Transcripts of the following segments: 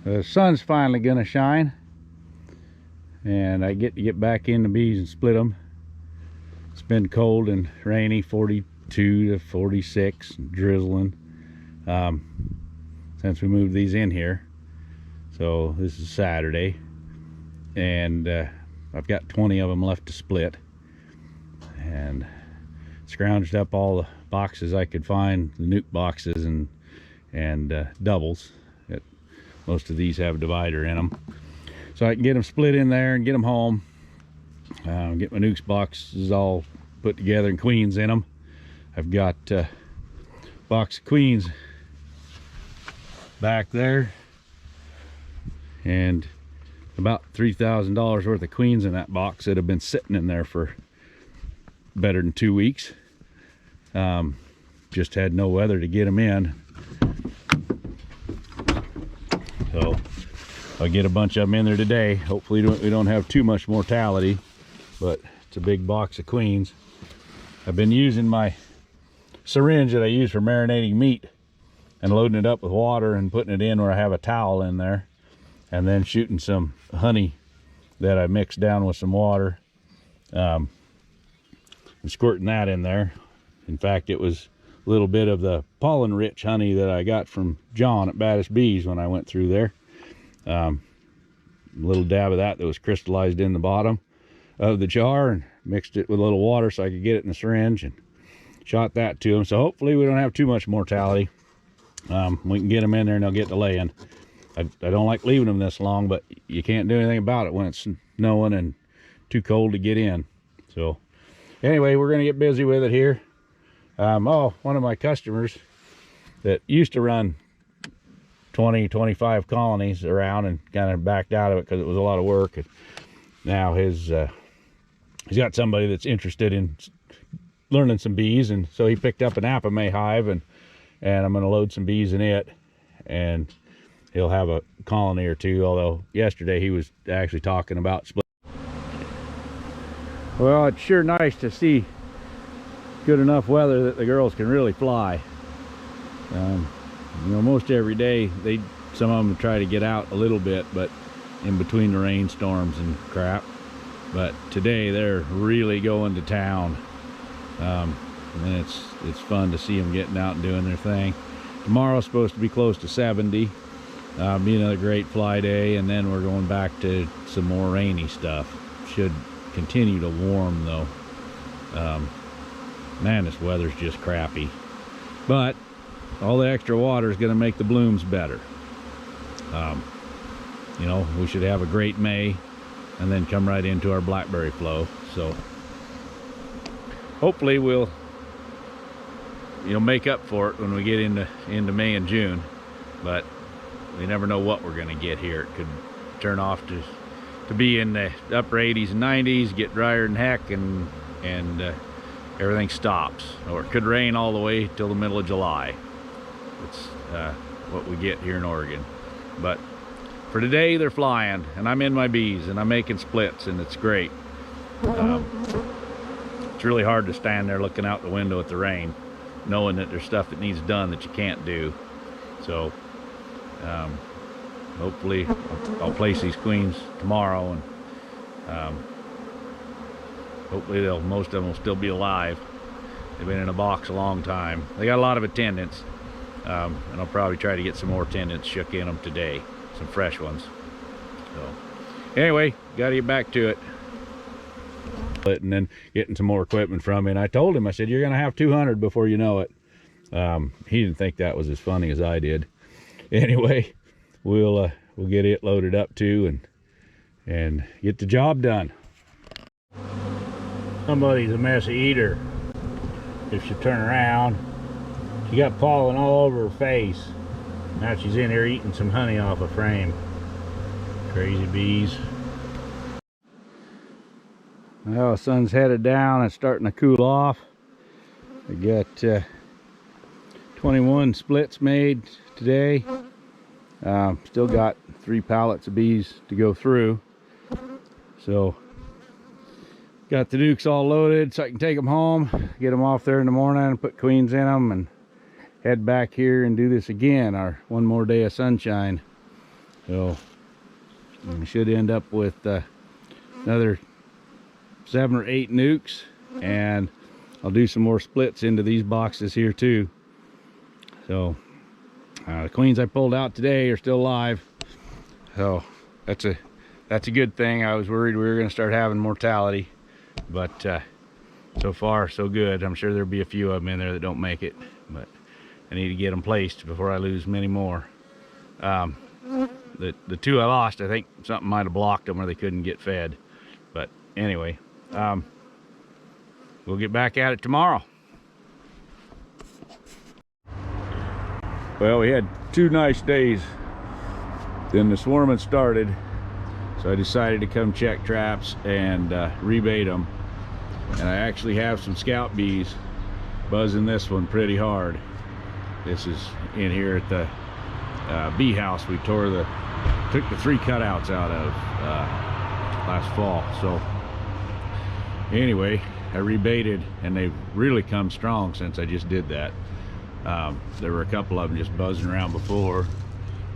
The sun's finally gonna shine, and I get to get back in the bees and split them. It's been cold and rainy, 42 to 46, drizzling, since we moved these in here. So this is Saturday, and I've got 20 of them left to split, and scrounged up all the boxes I could find, the nuke boxes and doubles. Most of these have a divider in them, so I can get them split in there and get them home. Get my nukes boxes all put together and queens in them. I've got a box of queens back there, and about $3,000 worth of queens in that box that have been sitting in there for better than 2 weeks. Just had no weather to get them in, so I'll get a bunch of them in there today. Hopefully we don't have too much mortality, but it's a big box of queens. I've been using my syringe that I use for marinating meat and loading it up with water and putting it in where I have a towel in there, and then shooting some honey that I mixed down with some water, and squirting that in there. In fact, it was a little bit of the pollen rich honey that I got from John at Baddest Bees when I went through there. A little dab of that was crystallized in the bottom of the jar, and mixed it with a little water so I could get it in the syringe and shot that to them. So hopefully we don't have too much mortality. We can get them in there and they'll get to laying. I don't like leaving them this long, but you can't do anything about it when it's snowing and too cold to get in. So anyway, we're going to get busy with it here. Oh, one of my customers that used to run 20-25 colonies around and kind of backed out of it because it was a lot of work, and now he's got somebody that's interested in learning some bees, and so he picked up an Apamay hive, and I'm going to load some bees in it, and he'll have a colony or two, although yesterday he was actually talking about split. Well, it's sure nice to see good enough weather that the girls can really fly. You know, most every day some of them try to get out a little bit, but in between the rainstorms and crap. But today they're really going to town, and it's fun to see them getting out and doing their thing. Tomorrow's supposed to be close to 70. Be another great fly day, and then we're going back to some more rainy stuff. Should continue to warm though. Man, this weather's just crappy, but all the extra water is going to make the blooms better. You know, we should have a great May and then come right into our blackberry flow. So hopefully we'll, you know, make up for it when we get into May and June, but we never know what we're going to get here. It could turn off to be in the upper 80s and 90s, get drier than heck, and everything stops, or it could rain all the way till the middle of July. It's what we get here in Oregon. But for today, they're flying, and I'm in my bees, and I'm making splits, and it's great. It's really hard to stand there looking out the window at the rain, knowing that there's stuff that needs done that you can't do. So hopefully I'll place these queens tomorrow, and hopefully most of them will still be alive. They've been in a box a long time. They got a lot of attendants, and I'll probably try to get some more attendants shook in them today, some fresh ones. So anyway, gotta get back to it. And then getting some more equipment from me, and I told him, I said, you're gonna have 200 before you know it. He didn't think that was as funny as I did. Anyway, we'll get it loaded up too, and get the job done. Somebody's a messy eater. If she turn around, she got pollen all over her face. Now she's in here eating some honey off a frame. Crazy bees. Well, the sun's headed down. It's starting to cool off. I got 21 splits made today. Still got 3 pallets of bees to go through. So got the nukes all loaded so I can take them home, get them off there in the morning, and put queens in them, and head back here and do this again, our one more day of sunshine. So we should end up with another 7 or 8 nukes, and I'll do some more splits into these boxes here too. So the queens I pulled out today are still alive, so that's a good thing. I was worried we were going to start having mortality, but so far so good. I'm sure there'll be a few of them in there that don't make it, but I need to get them placed before I lose many more. The 2 I lost, I think something might have blocked them or they couldn't get fed. But anyway, we'll get back at it tomorrow. Well, we had 2 nice days. Then the swarming started, so I decided to come check traps and rebait them. And I actually have some scout bees buzzing this one pretty hard. This is in here at the bee house we took the 3 cutouts out of last fall. So anyway, I rebaited, and they've really come strong since I just did that. There were a couple of them just buzzing around before.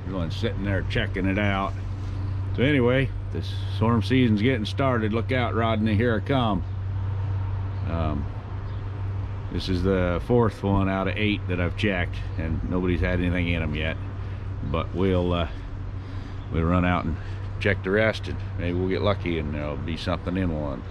There's one sitting there checking it out. So anyway, this swarm season's getting started. Look out, Rodney, here I come. This is the 4th one out of 8 that I've checked, and nobody's had anything in them yet. But we'll run out and check the rest, and maybe we'll get lucky and there'll be something in one.